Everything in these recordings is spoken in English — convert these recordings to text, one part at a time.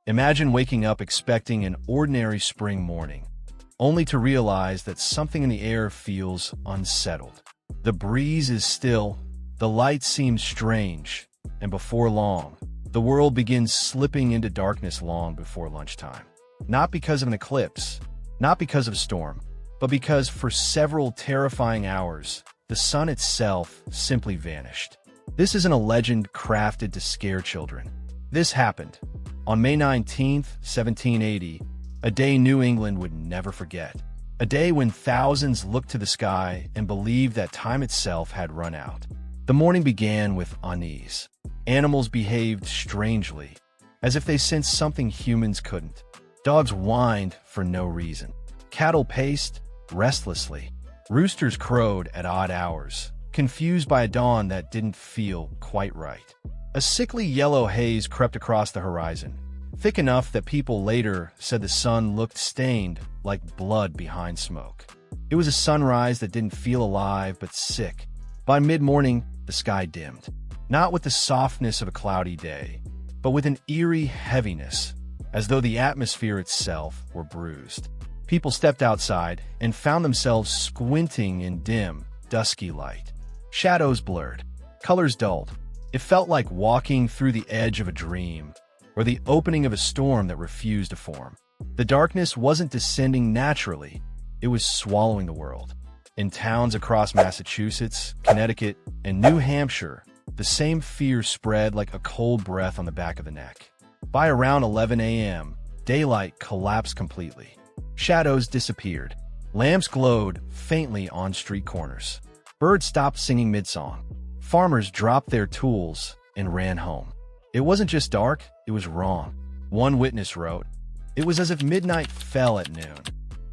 Imagine waking up expecting an ordinary spring morning, only to realize that something in the air feels unsettled. The breeze is still, the light seems strange, and before long, the world begins slipping into darkness long before lunchtime. Not because of an eclipse, not because of a storm, but because for several terrifying hours, the sun itself simply vanished. This isn't a legend crafted to scare children. This happened on May 19, 1780, a day New England would never forget. A day when thousands looked to the sky and believed that time itself had run out. The morning began with unease. Animals behaved strangely, as if they sensed something humans couldn't. Dogs whined for no reason. Cattle paced restlessly. Roosters crowed at odd hours, confused by a dawn that didn't feel quite right. A sickly yellow haze crept across the horizon, thick enough that people later said the sun looked stained like blood behind smoke. It was a sunrise that didn't feel alive but sick. By mid-morning, the sky dimmed, not with the softness of a cloudy day, but with an eerie heaviness, as though the atmosphere itself were bruised. People stepped outside and found themselves squinting in dim, dusky light. Shadows blurred, colors dulled. It felt like walking through the edge of a dream, or the opening of a storm that refused to form. The darkness wasn't descending naturally, it was swallowing the world. In towns across Massachusetts, Connecticut, and New Hampshire, the same fear spread like a cold breath on the back of the neck. By around 11 a.m., daylight collapsed completely. Shadows disappeared. Lamps glowed faintly on street corners. Birds stopped singing mid-song. Farmers dropped their tools and ran home. It wasn't just dark, it was wrong. One witness wrote, "It was as if midnight fell at noon."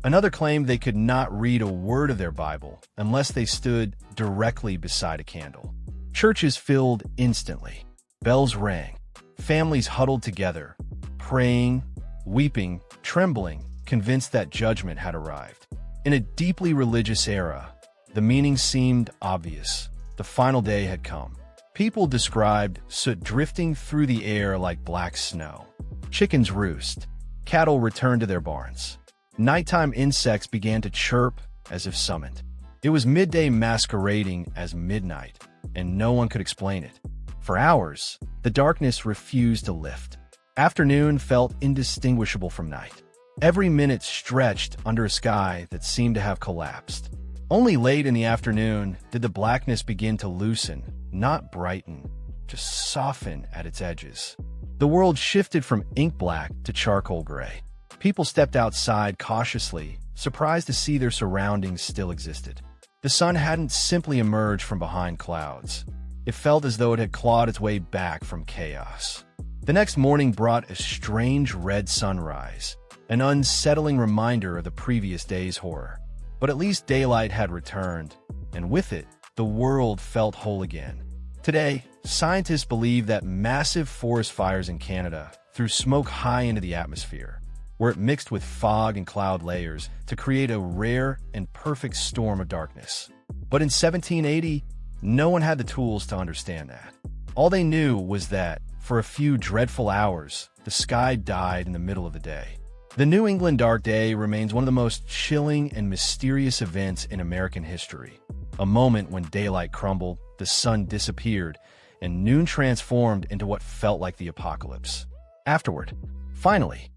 Another claimed they could not read a word of their Bible unless they stood directly beside a candle. Churches filled instantly. Bells rang. Families huddled together, praying, weeping, trembling, convinced that judgment had arrived. In a deeply religious era, the meaning seemed obvious. The final day had come. People described soot drifting through the air like black snow. Chickens roost. Cattle returned to their barns. Nighttime insects began to chirp as if summoned. It was midday masquerading as midnight, and no one could explain it. For hours, the darkness refused to lift. Afternoon felt indistinguishable from night. Every minute stretched under a sky that seemed to have collapsed. Only late in the afternoon did the blackness begin to loosen, not brighten, just soften at its edges. The world shifted from ink black to charcoal gray. People stepped outside cautiously, surprised to see their surroundings still existed. The sun hadn't simply emerged from behind clouds. It felt as though it had clawed its way back from chaos. The next morning brought a strange red sunrise, an unsettling reminder of the previous day's horror. But at least daylight had returned, and with it, the world felt whole again. Today, scientists believe that massive forest fires in Canada threw smoke high into the atmosphere, where it mixed with fog and cloud layers to create a rare and perfect storm of darkness. But in 1780, no one had the tools to understand that. All they knew was that, for a few dreadful hours, the sky died in the middle of the day. The New England Dark Day remains one of the most chilling and mysterious events in American history. A moment when daylight crumbled, the sun disappeared, and noon transformed into what felt like the apocalypse. Afterward, finally,